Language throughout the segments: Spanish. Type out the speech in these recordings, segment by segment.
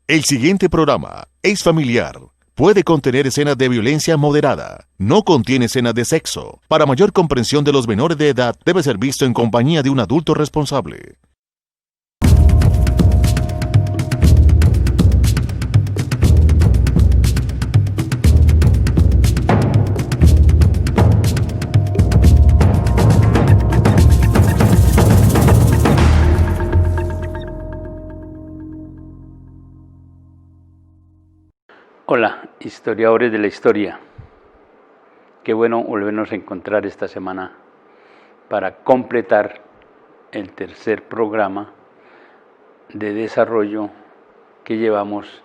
El siguiente programa es familiar. Puede contener escenas de violencia moderada. No contiene escenas de sexo. Para mayor comprensión de los menores de edad, debe ser visto en compañía de un adulto responsable. Hola, historiadores de la historia. Qué bueno volvernos a encontrar esta semana para completar el tercer programa de desarrollo que llevamos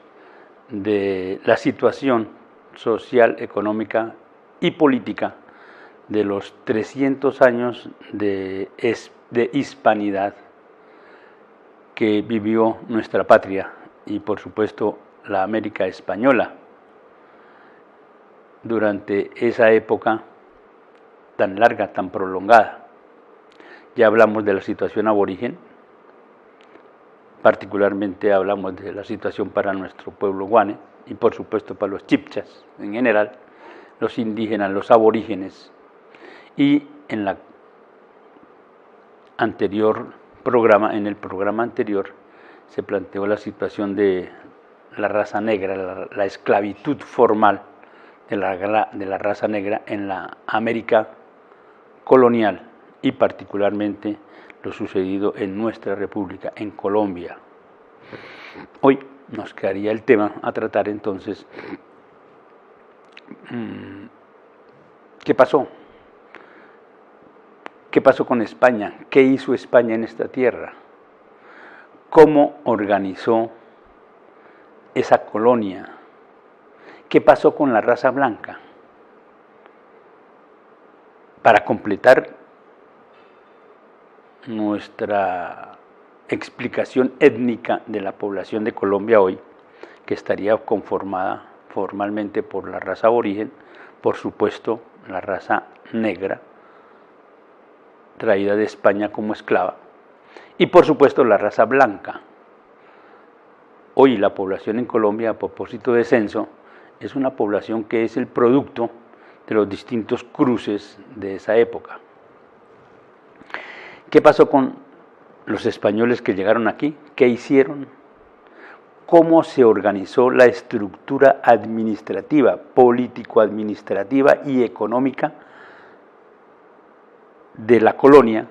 de la situación social, económica y política de los 300 años de hispanidad que vivió nuestra patria y por supuesto la América española. Durante esa época tan larga, tan prolongada. Ya hablamos de la situación aborigen, particularmente hablamos de la situación para nuestro pueblo guane y por supuesto para los chibchas en general, los indígenas, los aborígenes. Y en el programa anterior se planteó la situación de la raza negra, la esclavitud formal de la raza negra en la América colonial y particularmente lo sucedido en nuestra república, en Colombia. Hoy nos quedaría el tema a tratar entonces, ¿qué pasó? ¿Qué pasó con España? ¿Qué hizo España en esta tierra? ¿Cómo organizó esa colonia? ¿Qué pasó con la raza blanca? Para completar nuestra explicación étnica de la población de Colombia hoy, que estaría conformada formalmente por la raza aborigen, por supuesto la raza negra, traída de España como esclava, y por supuesto la raza blanca. Hoy la población en Colombia, a propósito de censo, es una población que es el producto de los distintos cruces de esa época. ¿Qué pasó con los españoles que llegaron aquí? ¿Qué hicieron? ¿Cómo se organizó la estructura administrativa, político-administrativa y económica de la colonia?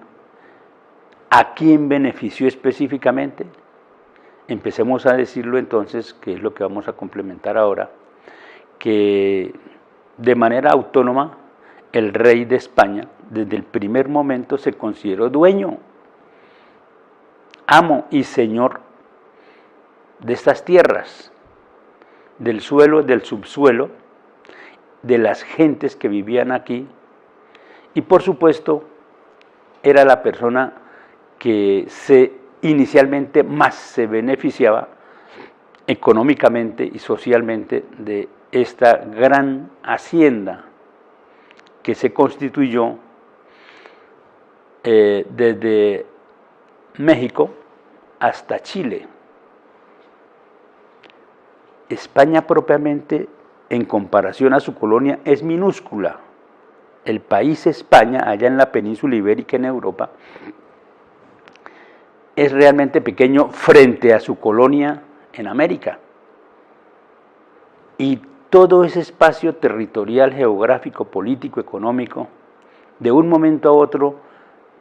¿A quién benefició específicamente? Empecemos a decirlo entonces, que es lo que vamos a complementar ahora, que de manera autónoma el rey de España desde el primer momento se consideró dueño, amo y señor de estas tierras, del suelo, del subsuelo, de las gentes que vivían aquí y por supuesto era la persona que inicialmente más se beneficiaba económicamente y socialmente de esta gran hacienda que se constituyó desde México hasta Chile. España propiamente, en comparación a su colonia, es minúscula. El país España, allá en la península ibérica en Europa, es realmente pequeño frente a su colonia en América. Y todo ese espacio territorial, geográfico, político, económico, de un momento a otro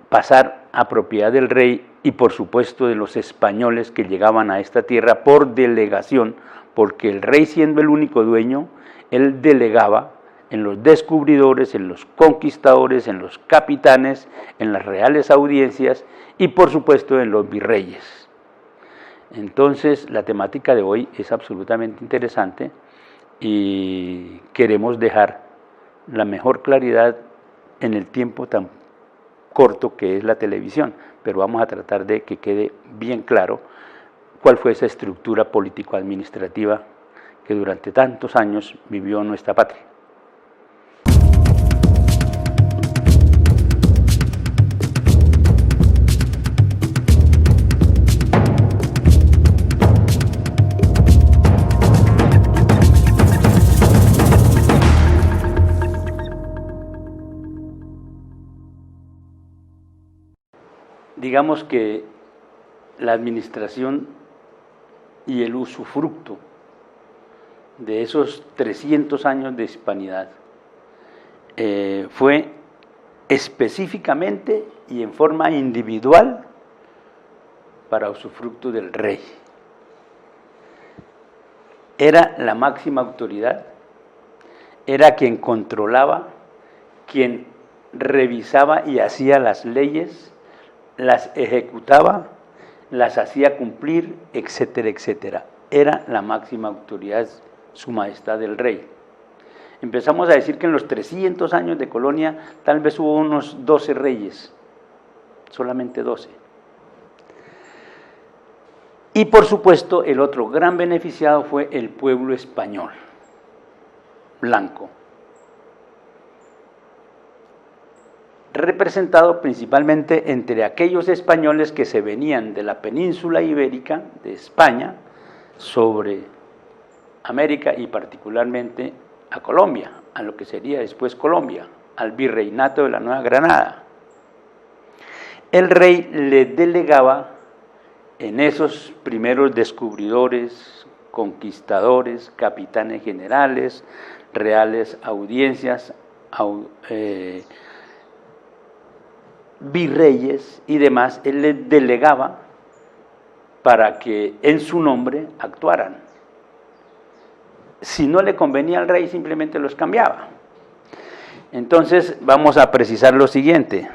pasar a propiedad del rey y por supuesto de los españoles que llegaban a esta tierra por delegación, porque el rey siendo el único dueño, él delegaba en los descubridores, en los conquistadores, en los capitanes, en las reales audiencias y por supuesto en los virreyes. Entonces la temática de hoy es absolutamente interesante y queremos dejar la mejor claridad en el tiempo tan corto que es la televisión, pero vamos a tratar de que quede bien claro cuál fue esa estructura político-administrativa que durante tantos años vivió nuestra patria. digamos que la administración y el usufructo de esos 300 años de hispanidad fue específicamente y en forma individual para usufructo del rey. Era la máxima autoridad, era quien controlaba, quien revisaba y hacía las leyes, las ejecutaba, las hacía cumplir, etcétera, etcétera. Era la máxima autoridad, Su Majestad el Rey. Empezamos a decir que en los 300 años de colonia tal vez hubo unos 12 reyes, solamente 12. Y por supuesto el otro gran beneficiado fue el pueblo español, blanco, representado principalmente entre aquellos españoles que se venían de la península ibérica, de España, sobre América y particularmente a Colombia, a lo que sería después Colombia, al virreinato de la Nueva Granada. El rey le delegaba en esos primeros descubridores, conquistadores, capitanes generales, reales audiencias, virreyes y demás, él les delegaba para que en su nombre actuaran. Si no le convenía al rey, simplemente los cambiaba. Entonces vamos a precisar lo siguiente.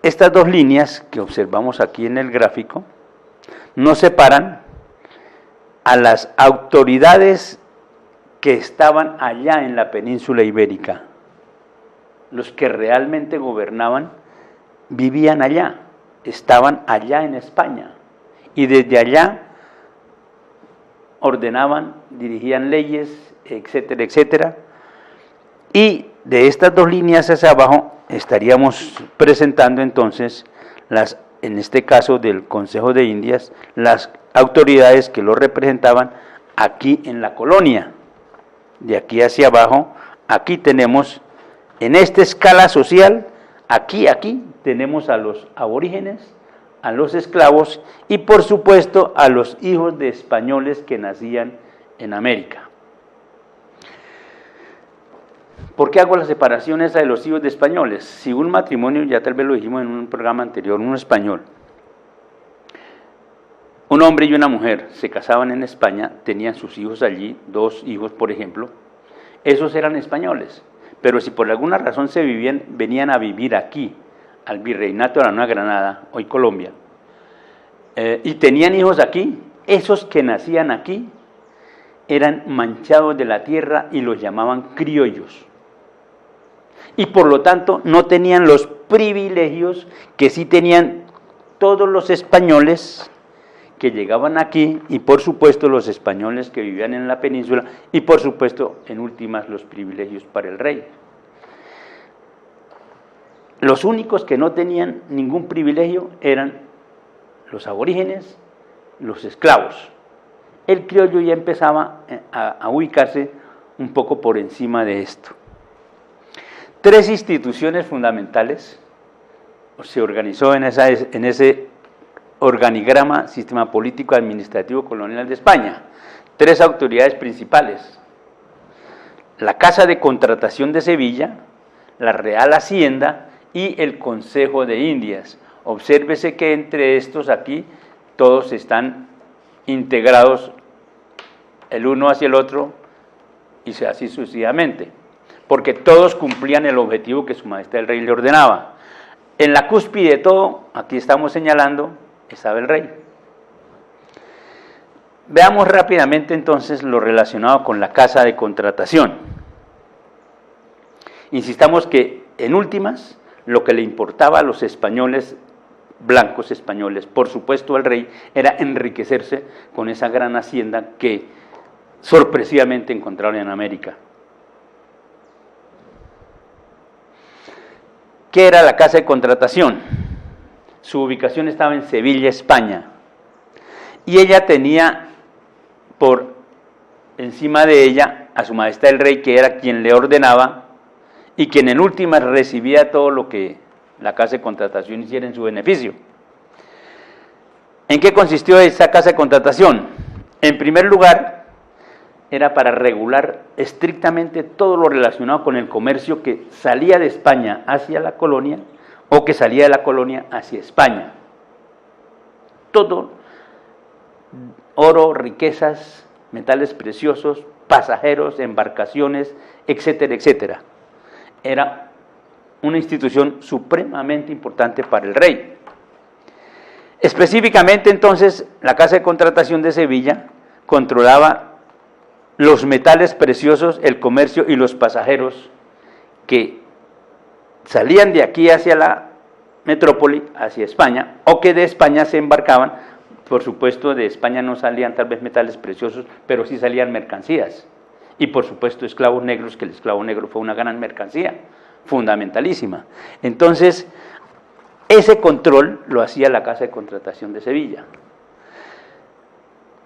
Estas dos líneas que observamos aquí en el gráfico nos separan a las autoridades que estaban allá en la península ibérica. Los que realmente gobernaban vivían allá, estaban allá en España y desde allá ordenaban, dirigían leyes, etcétera, etcétera. Y de estas dos líneas hacia abajo estaríamos presentando entonces, en este caso del Consejo de Indias, las autoridades que lo representaban aquí en la colonia. De aquí hacia abajo, aquí tenemos, en esta escala social, aquí tenemos a los aborígenes, a los esclavos y por supuesto a los hijos de españoles que nacían en América. ¿Por qué hago la separación esa de los hijos de españoles? Si un matrimonio, ya tal vez lo dijimos en un programa anterior, un español, un hombre y una mujer se casaban en España, tenían sus hijos allí, 2 hijos por ejemplo, esos eran españoles, pero si por alguna razón venían a vivir aquí, al virreinato de la Nueva Granada, hoy Colombia, y tenían hijos aquí, esos que nacían aquí eran manchados de la tierra y los llamaban criollos. Y por lo tanto no tenían los privilegios que sí tenían todos los españoles que llegaban aquí y por supuesto los españoles que vivían en la península y por supuesto en últimas los privilegios para el rey. Los únicos que no tenían ningún privilegio eran los aborígenes, los esclavos. El criollo ya empezaba a ubicarse un poco por encima de esto. 3 instituciones fundamentales se organizó en ese organigrama, sistema político administrativo colonial de España. 3 autoridades principales: la Casa de Contratación de Sevilla, la Real Hacienda y el Consejo de Indias. Obsérvese que entre estos aquí todos están integrados el uno hacia el otro y así sucesivamente, porque todos cumplían el objetivo que Su Majestad el Rey le ordenaba. En la cúspide de todo, aquí estamos señalando, estaba el rey. Veamos rápidamente entonces lo relacionado con la Casa de Contratación. Insistamos que en últimas, lo que le importaba a los españoles, blancos españoles, por supuesto al rey, era enriquecerse con esa gran hacienda que sorpresivamente encontraron en América. ¿Qué era la Casa de Contratación? Su ubicación estaba en Sevilla, España, y ella tenía por encima de ella a Su Majestad el Rey, que era quien le ordenaba y quien en últimas recibía todo lo que la casa de contratación hiciera en su beneficio. ¿En qué consistió esa casa de contratación? En primer lugar, era para regular estrictamente todo lo relacionado con el comercio que salía de España hacia la colonia o que salía de la colonia hacia España. Todo, oro, riquezas, metales preciosos, pasajeros, embarcaciones, etcétera, etcétera. Era una institución supremamente importante para el rey. Específicamente, entonces, la Casa de Contratación de Sevilla controlaba los metales preciosos, el comercio y los pasajeros que salían de aquí hacia la metrópoli, hacia España, o que de España se embarcaban. Por supuesto, de España no salían tal vez metales preciosos, pero sí salían mercancías. Y por supuesto, esclavos negros, que el esclavo negro fue una gran mercancía, fundamentalísima. Entonces, ese control lo hacía la Casa de Contratación de Sevilla.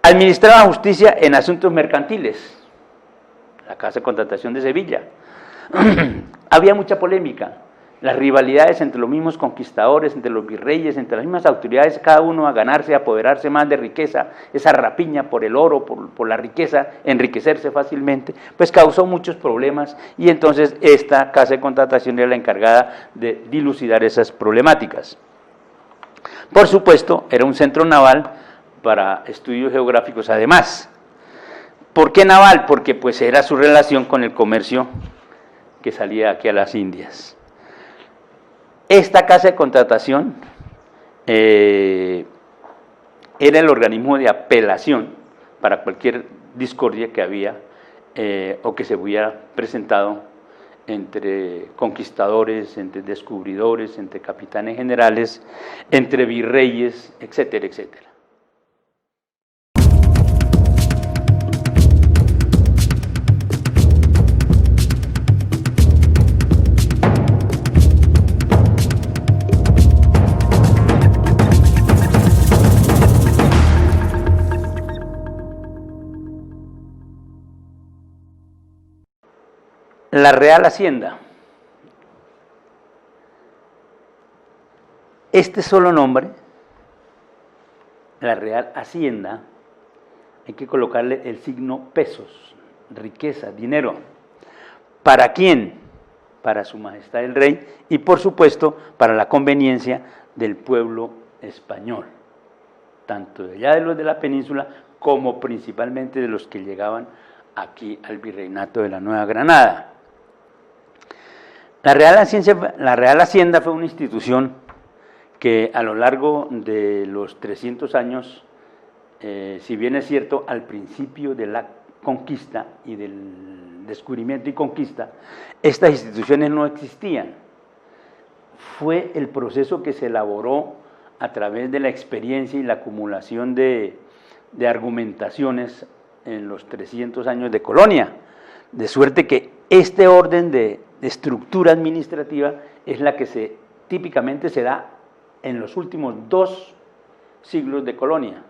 Administraba justicia en asuntos mercantiles, la Casa de Contratación de Sevilla. Había mucha polémica, las rivalidades entre los mismos conquistadores, entre los virreyes, entre las mismas autoridades, cada uno a ganarse, a apoderarse más de riqueza, esa rapiña por el oro, por la riqueza, enriquecerse fácilmente, pues causó muchos problemas y entonces esta Casa de Contratación era la encargada de dilucidar esas problemáticas. Por supuesto, era un centro naval para estudios geográficos además. ¿Por qué naval? Porque pues era su relación con el comercio que salía aquí a las Indias. Esta Casa de Contratación era el organismo de apelación para cualquier discordia que había o que se hubiera presentado entre conquistadores, entre descubridores, entre capitanes generales, entre virreyes, etcétera, etcétera. La Real Hacienda. Este solo nombre, la Real Hacienda, hay que colocarle el signo pesos, riqueza, dinero. ¿Para quién? Para Su Majestad el Rey y por supuesto para la conveniencia del pueblo español, tanto de allá de los de la península como principalmente de los que llegaban aquí al virreinato de la Nueva Granada. La Real Hacienda fue una institución que a lo largo de los 300 años, si bien es cierto, al principio de la conquista y del descubrimiento y conquista, estas instituciones no existían. Fue el proceso que se elaboró a través de la experiencia y la acumulación de argumentaciones en los 300 años de colonia, de suerte que este orden de estructura administrativa es la que típicamente se da en los últimos 2 siglos de colonia,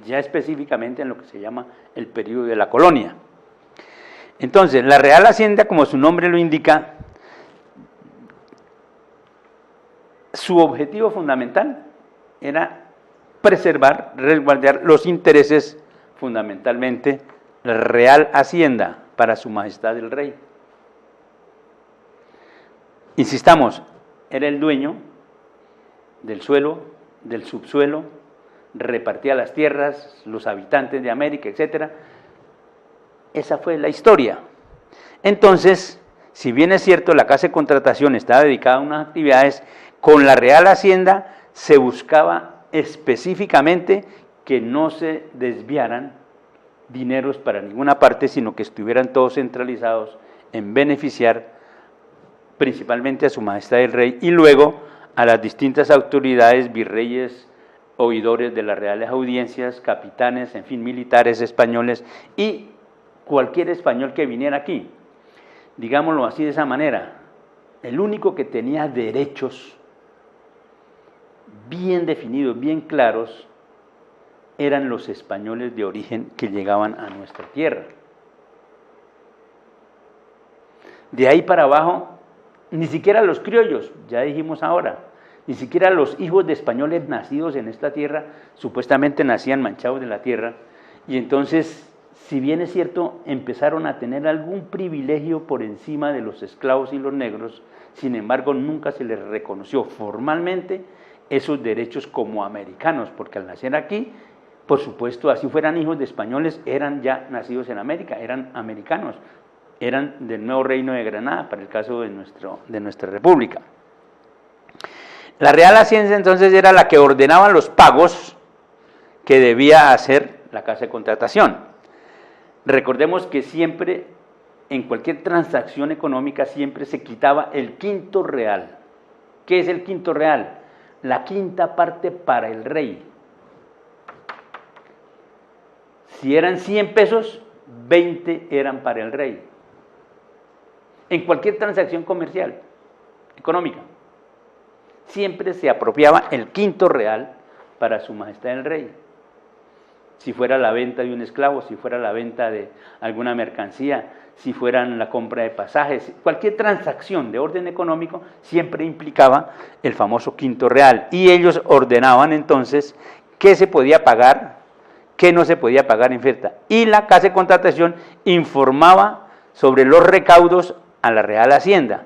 ya específicamente en lo que se llama el periodo de la colonia. Entonces, la Real Hacienda, como su nombre lo indica, su objetivo fundamental era preservar, resguardar los intereses fundamentalmente la Real Hacienda para Su Majestad el Rey. Insistamos, era el dueño del suelo, del subsuelo, repartía las tierras, los habitantes de América, etcétera. Esa fue la historia. Entonces, si bien es cierto, la Casa de Contratación estaba dedicada a unas actividades, con la Real Hacienda se buscaba específicamente que no se desviaran dineros para ninguna parte, sino que estuvieran todos centralizados en beneficiar principalmente a Su Majestad el Rey y luego a las distintas autoridades, virreyes, oidores de las reales audiencias, capitanes, en fin, militares españoles y cualquier español que viniera aquí. Digámoslo así de esa manera, el único que tenía derechos bien definidos, bien claros, eran los españoles de origen que llegaban a nuestra tierra. De ahí para abajo, ni siquiera los criollos, ya dijimos ahora, ni siquiera los hijos de españoles nacidos en esta tierra, supuestamente nacían manchados de la tierra, y entonces, si bien es cierto, empezaron a tener algún privilegio por encima de los esclavos y los negros, sin embargo, nunca se les reconoció formalmente esos derechos como americanos, porque al nacer aquí, por supuesto, así fueran hijos de españoles, eran ya nacidos en América, eran americanos, eran del nuevo Reino de Granada, para el caso de nuestra república. La Real Hacienda entonces era la que ordenaba los pagos que debía hacer la casa de contratación. Recordemos que siempre, en cualquier transacción económica, siempre se quitaba el quinto real. ¿Qué es el quinto real? La quinta parte para el rey. Si eran 100 pesos, 20 eran para el rey. En cualquier transacción comercial, económica, siempre se apropiaba el quinto real para su majestad el rey. Si fuera la venta de un esclavo, si fuera la venta de alguna mercancía, si fuera la compra de pasajes, cualquier transacción de orden económico siempre implicaba el famoso quinto real. Y ellos ordenaban entonces qué se podía pagar, qué no se podía pagar en fiesta. Y la casa de contratación informaba sobre los recaudos a la Real Hacienda.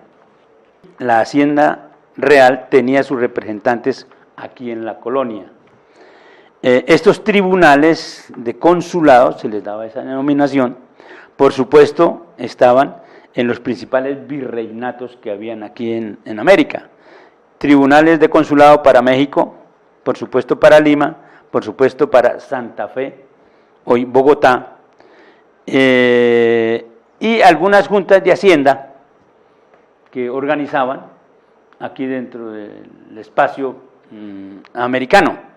La Hacienda Real tenía sus representantes aquí en la colonia. Estos tribunales de consulado, se les daba esa denominación, por supuesto estaban en los principales virreinatos que habían aquí en América. Tribunales de consulado para México, por supuesto para Lima, por supuesto para Santa Fe, hoy Bogotá, y algunas juntas de hacienda que organizaban aquí dentro del espacio americano.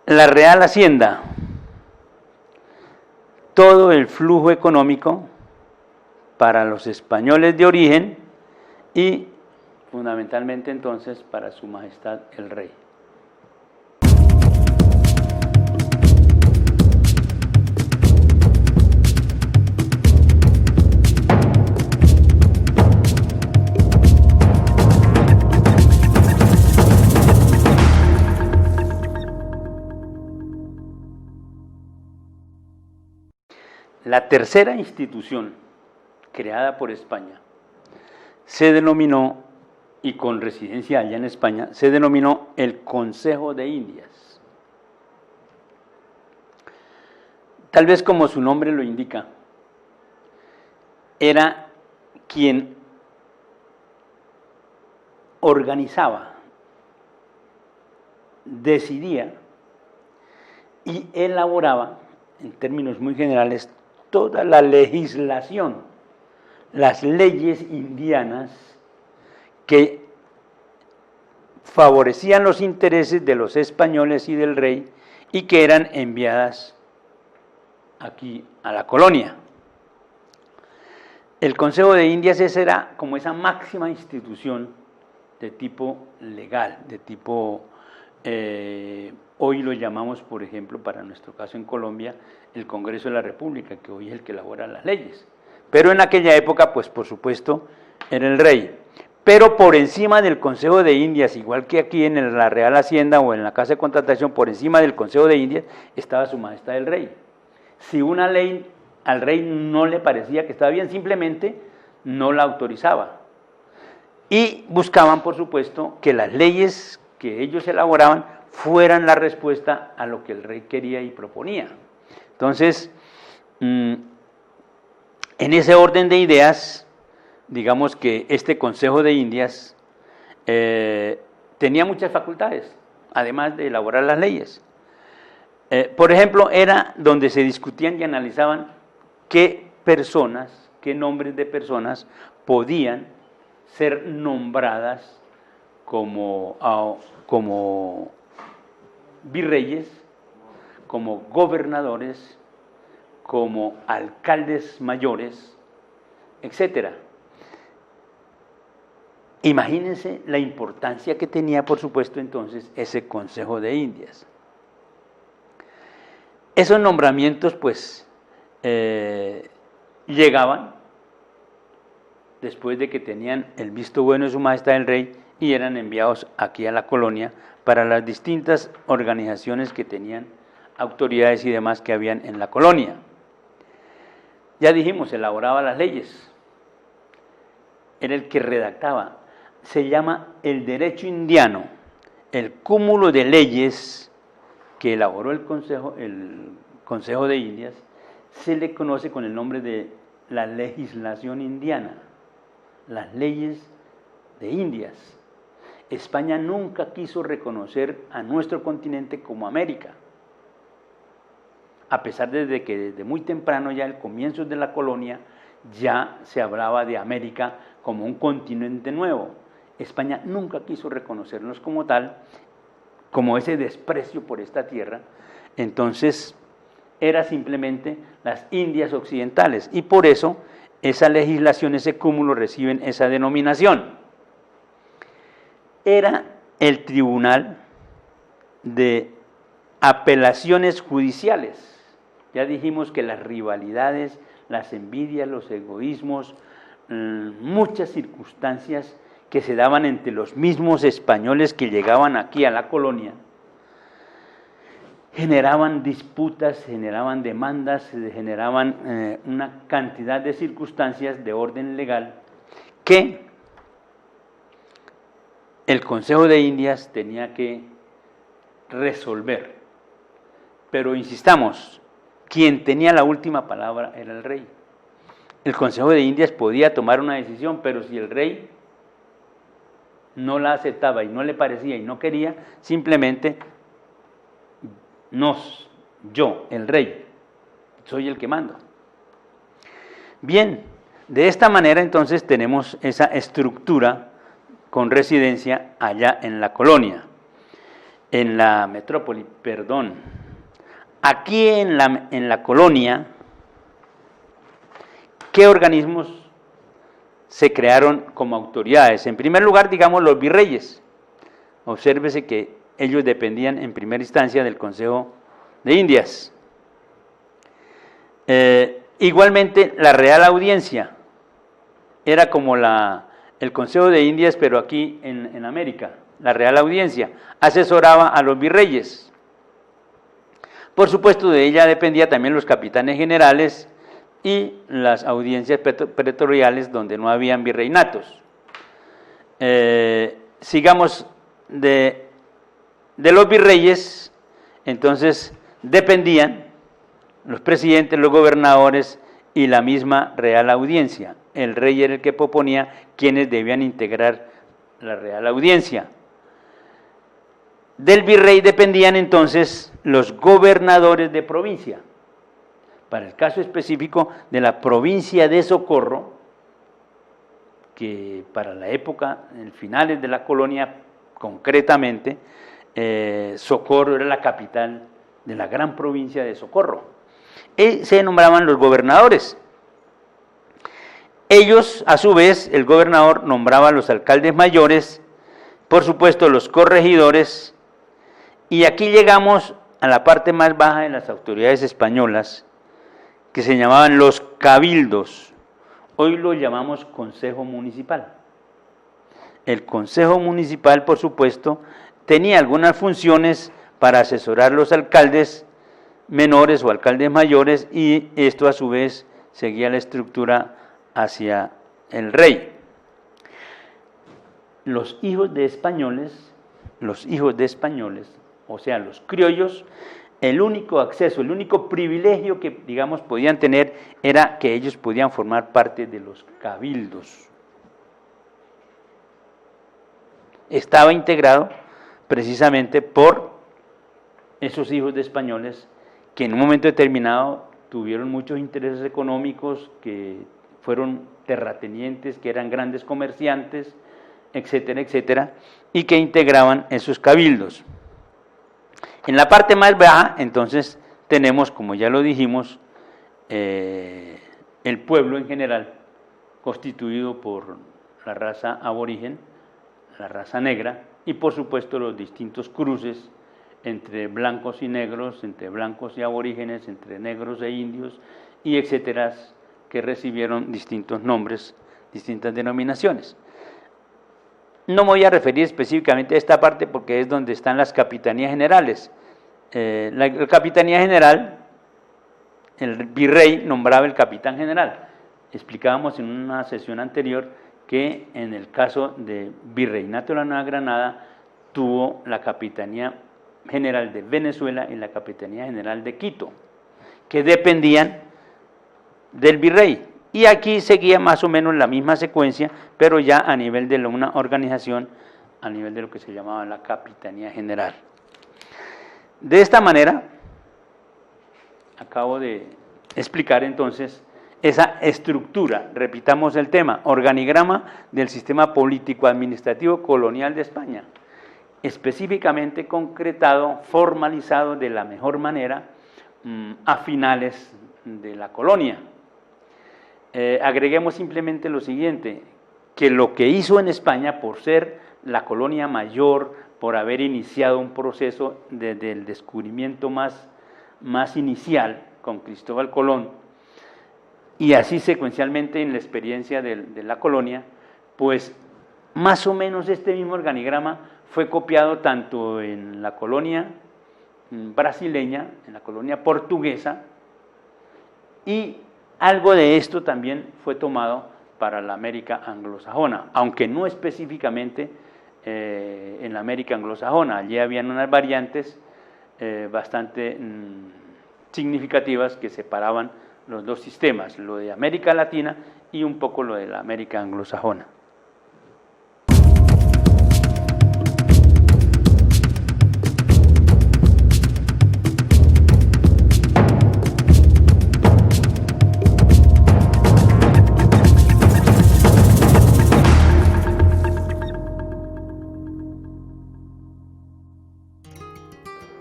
La Real Hacienda, todo el flujo económico para los españoles de origen y fundamentalmente entonces para su majestad el rey. La tercera institución creada por España se denominó, y con residencia allá en España, se denominó el Consejo de Indias. Tal vez como su nombre lo indica, era quien organizaba, decidía y elaboraba, en términos muy generales, toda la legislación, las leyes indianas que favorecían los intereses de los españoles y del rey y que eran enviadas aquí a la colonia. El Consejo de Indias era como esa máxima institución de tipo legal, de tipo, hoy lo llamamos, por ejemplo, para nuestro caso en Colombia, el Congreso de la República, que hoy es el que elabora las leyes. Pero en aquella época, pues por supuesto, era el rey. Pero por encima del Consejo de Indias, igual que aquí en la Real Hacienda o en la Casa de Contratación, por encima del Consejo de Indias estaba su majestad el rey. Si una ley al rey no le parecía que estaba bien, simplemente no la autorizaba. Y buscaban, por supuesto, que las leyes que ellos elaboraban fueran la respuesta a lo que el rey quería y proponía. Entonces, en ese orden de ideas, digamos que este Consejo de Indias tenía muchas facultades, además de elaborar las leyes. Por ejemplo, era donde se discutían y analizaban qué personas, qué nombres de personas podían ser nombradas como virreyes, como gobernadores, como alcaldes mayores, etcétera. Imagínense la importancia que tenía, por supuesto, entonces ese Consejo de Indias. Esos nombramientos, pues, llegaban después de que tenían el visto bueno de su majestad el rey y eran enviados aquí a la colonia para las distintas organizaciones que tenían autoridades y demás que habían en la colonia. Ya dijimos, elaboraba las leyes, era el que redactaba. Se llama el derecho indiano, el cúmulo de leyes que elaboró el Consejo de Indias, se le conoce con el nombre de la legislación indiana, las leyes de Indias. España nunca quiso reconocer a nuestro continente como América, a pesar de que desde muy temprano, ya al comienzo de la colonia, ya se hablaba de América como un continente nuevo. España nunca quiso reconocernos como tal, como ese desprecio por esta tierra. Entonces era simplemente las Indias Occidentales, y por eso esa legislación, ese cúmulo reciben esa denominación. Era el tribunal de apelaciones judiciales. Ya dijimos que las rivalidades, las envidias, los egoísmos, muchas circunstancias que se daban entre los mismos españoles que llegaban aquí a la colonia, generaban disputas, generaban demandas, generaban una cantidad de circunstancias de orden legal que el Consejo de Indias tenía que resolver. Pero insistamos, quien tenía la última palabra era el rey. El Consejo de Indias podía tomar una decisión, pero si el rey no la aceptaba y no le parecía y no quería, simplemente yo, el rey, soy el que manda. Bien, de esta manera entonces tenemos esa estructura con residencia allá en la colonia, en la metrópoli, perdón. Aquí en la colonia, ¿qué organismos se crearon como autoridades? En primer lugar, digamos, los virreyes. Obsérvese que ellos dependían en primera instancia del Consejo de Indias. Igualmente, la Real Audiencia era como el Consejo de Indias, pero aquí en América. La Real Audiencia asesoraba a los virreyes. Por supuesto, de ella dependía también los capitanes generales y las audiencias pretoriales donde no habían virreinatos. Sigamos de los virreyes, entonces dependían los presidentes, los gobernadores y la misma Real Audiencia. El rey era el que proponía quienes debían integrar la Real Audiencia. Del virrey dependían entonces los gobernadores de provincia. Para el caso específico de la provincia de Socorro, que para la época, en finales de la colonia concretamente, Socorro era la capital de la gran provincia de Socorro. Y se nombraban los gobernadores. Ellos, a su vez, el gobernador nombraba a los alcaldes mayores, por supuesto los corregidores, y aquí llegamos a la parte más baja de las autoridades españolas, que se llamaban los cabildos. Hoy lo llamamos Consejo Municipal. El Consejo Municipal, por supuesto, tenía algunas funciones para asesorar a los alcaldes menores o alcaldes mayores, y esto a su vez seguía la estructura hacia el rey. Los hijos de españoles, o sea, los criollos, el único acceso, el único privilegio que, digamos, podían tener era que ellos podían formar parte de los cabildos. Estaba integrado precisamente por esos hijos de españoles que en un momento determinado tuvieron muchos intereses económicos, que fueron terratenientes, que eran grandes comerciantes, etcétera, etcétera, y que integraban esos cabildos. En la parte más baja, entonces, tenemos, como ya lo dijimos, el pueblo en general, constituido por la raza aborigen, la raza negra, y por supuesto los distintos cruces entre blancos y negros, entre blancos y aborígenes, entre negros e indios, y etcétera, que recibieron distintos nombres distintas denominaciones. No me voy a referir específicamente a esta parte porque es donde están las capitanías generales. La capitanía general, el virrey nombraba el capitán general. Explicábamos en una sesión anterior que en el caso de Virreinato de la Nueva Granada tuvo la Capitanía General de Venezuela y la Capitanía General de Quito, que dependían del virrey. Y aquí seguía más o menos la misma secuencia, pero ya a nivel de una organización, a nivel de lo que se llamaba la Capitanía General. De esta manera, acabo de explicar entonces esa estructura, repitamos el tema, organigrama del sistema político-administrativo colonial de España, específicamente concretado, formalizado de la mejor manera a finales de la colonia. Agreguemos simplemente lo siguiente, que lo que hizo en España por ser la colonia mayor, por haber iniciado un proceso desde el descubrimiento más inicial con Cristóbal Colón, y así secuencialmente en la experiencia de la colonia, pues más o menos este mismo organigrama fue copiado tanto en la colonia brasileña, en la colonia portuguesa, y algo de esto también fue tomado para la América anglosajona, aunque no específicamente en la América anglosajona. Allí habían unas variantes bastante significativas que separaban los dos sistemas, lo de América Latina y un poco lo de la América anglosajona.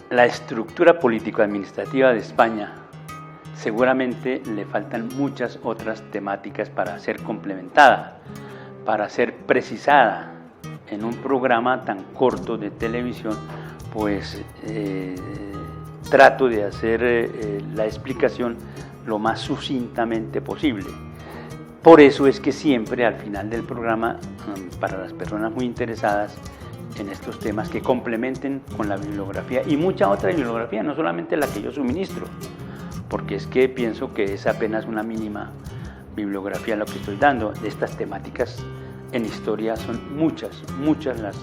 La estructura político-administrativa de España seguramente le faltan muchas otras temáticas para ser complementada, para ser precisada. En un programa tan corto de televisión, pues trato de hacer la explicación lo más sucintamente posible. Por eso es que siempre al final del programa, para las personas muy interesadas en estos temas, que complementen con la bibliografía y mucha otra bibliografía, no solamente la que yo suministro, porque es que pienso que es apenas una mínima bibliografía lo que estoy dando. De estas temáticas en historia son muchas las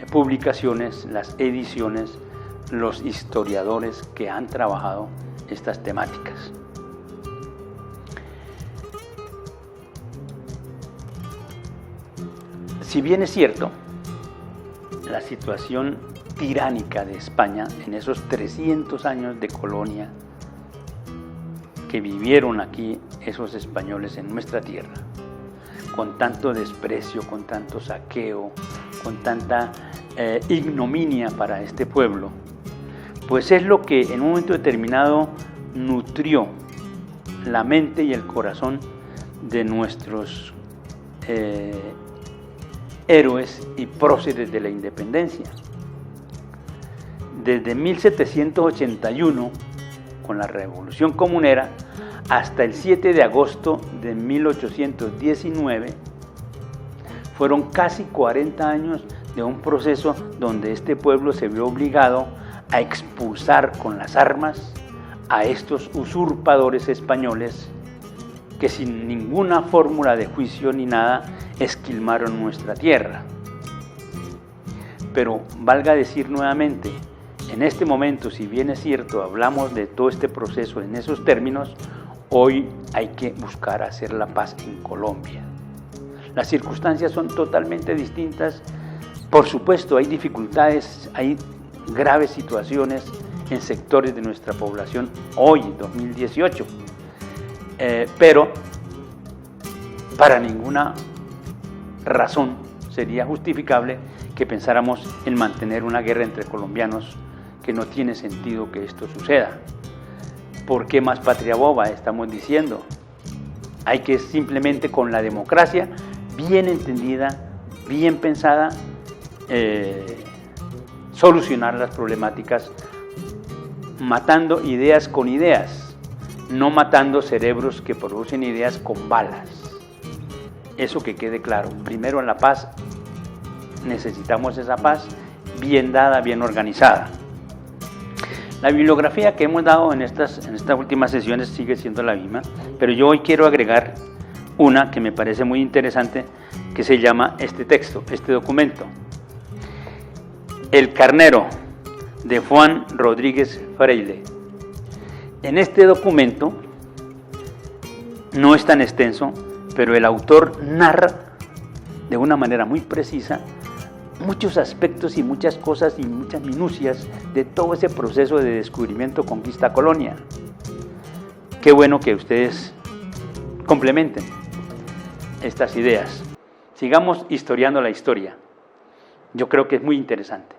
publicaciones, las ediciones, los historiadores que han trabajado estas temáticas. Si bien es cierto, la situación tiránica de España en esos 300 años de colonia que vivieron aquí esos españoles en nuestra tierra, con tanto desprecio, con tanto saqueo, con tanta ignominia para este pueblo, pues es lo que en un momento determinado nutrió la mente y el corazón de nuestros héroes y próceres de la independencia. Desde 1781, con la Revolución Comunera, hasta el 7 de agosto de 1819, fueron casi 40 años de un proceso donde este pueblo se vio obligado a expulsar con las armas a estos usurpadores españoles que sin ninguna fórmula de juicio ni nada esquilmaron nuestra tierra. Pero valga decir nuevamente, en este momento, si bien es cierto, hablamos de todo este proceso en esos términos, hoy hay que buscar hacer la paz en Colombia. Las circunstancias son totalmente distintas. Por supuesto, hay dificultades, hay graves situaciones en sectores de nuestra población hoy, 2018. Pero para ninguna razón sería justificable que pensáramos en mantener una guerra entre colombianos, que no tiene sentido que esto suceda. ¿Por qué más patria boba? Estamos diciendo. Hay que simplemente con la democracia bien entendida, bien pensada, solucionar las problemáticas matando ideas con ideas, no matando cerebros que producen ideas con balas. Eso que quede claro. Primero, la paz, necesitamos esa paz bien dada, bien organizada. La bibliografía que hemos dado en estas últimas sesiones sigue siendo la misma, pero yo hoy quiero agregar una que me parece muy interesante, que se llama este texto, este documento. El Carnero, de Juan Rodríguez Freire. En este documento, no es tan extenso, pero el autor narra de una manera muy precisa muchos aspectos y muchas cosas y muchas minucias de todo ese proceso de descubrimiento, conquista, colonia. Qué bueno que ustedes complementen estas ideas. Sigamos historiando la historia. Yo creo que es muy interesante.